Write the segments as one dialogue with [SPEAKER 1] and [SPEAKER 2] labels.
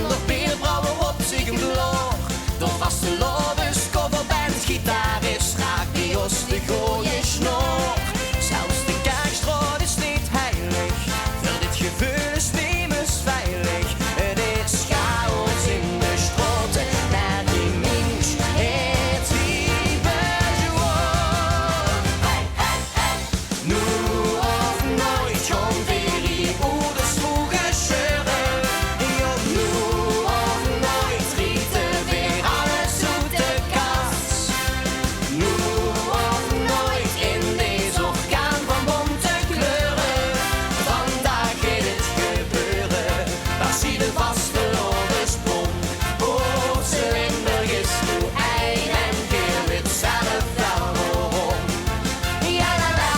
[SPEAKER 1] de bierbrouwer op zich een bloor. Door vaste lobes, coverband, gitarist, raakt die os de gooie snor. Zelfs de kerkstraat is niet heilig, voor dit gevoel is niemand veilig. Het is chaos in de straten, maar die mens heeft die bezoek. Hey, hey, hey. Nu of nooit gaan weer die ouders vroegen scheuren. Ja, nu of nooit rieten weer alles uit de kast. Nu of nooit in deze orkaan van bonte kleuren. Vandaag gaat het gebeuren, waar zie de vaste loversbom. Oh, ze Limburg is nu ein en keer weet zelf wel waarom. Ja la la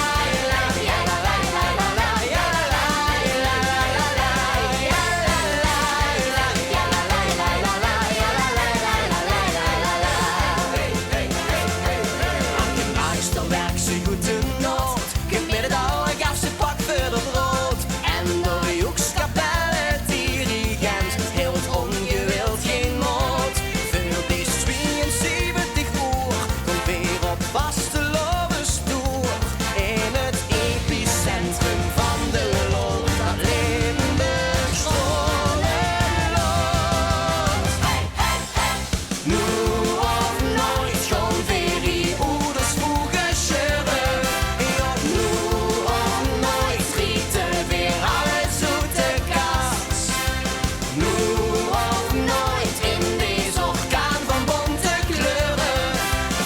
[SPEAKER 1] la, ja la la la la la, ja la la la la la la, ja la la la, ja la la la la la, ja la la la la la la. Hey, hey, hey, hey, hey. Aan de naaister werkt ze goed de nood. Gemidden de oude gaf ze pak voor de brood. En door de hoekskapelle dirigent hield ongewild geen moed. Voor die 72 uur komt weer op vaste lovenstoer. In het epicentrum van de lol, dat Limburg scholen loopt. Hey, hey, hey. Nu of nooit gaan weer die ouders vroegen scheuren. Ja, nu of nooit rieten weer alles uit de kast. Nu of nooit in deze orkaan van bonte kleuren.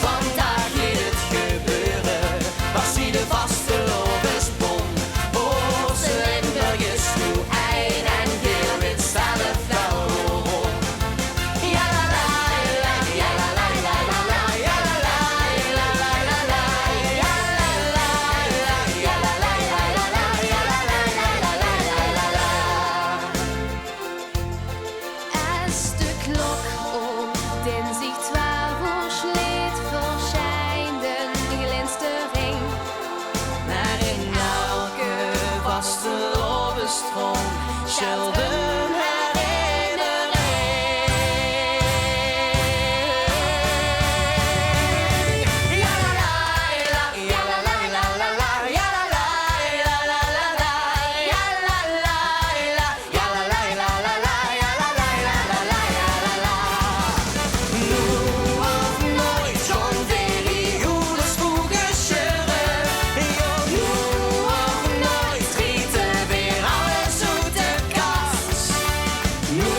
[SPEAKER 1] Vandaag gaat het gebeuren, waar zie de vaste loversbom. Oh, ze Limburg is nu ein en keer weet zelf wel waarom. Ja la la la, ja la la la la la, ja la la la la la la, ja la la la, ja la la la la la, ja la la la la la la.
[SPEAKER 2] Als de klok om dinsdag 12 uur slaat, verschijnt een glinstering.
[SPEAKER 1] Maar in elke vaste lovenstroom schuilt een herinnering. Ja la la la, ja la la la la la, ja la la la la la la, ja la la la, ja la la la la la, ja la la la la la, ja la la. Nu of nooit gaan weer die ouders vroegen scheuren. Ja, nu of nooit rieten weer alles uit de kast. Nu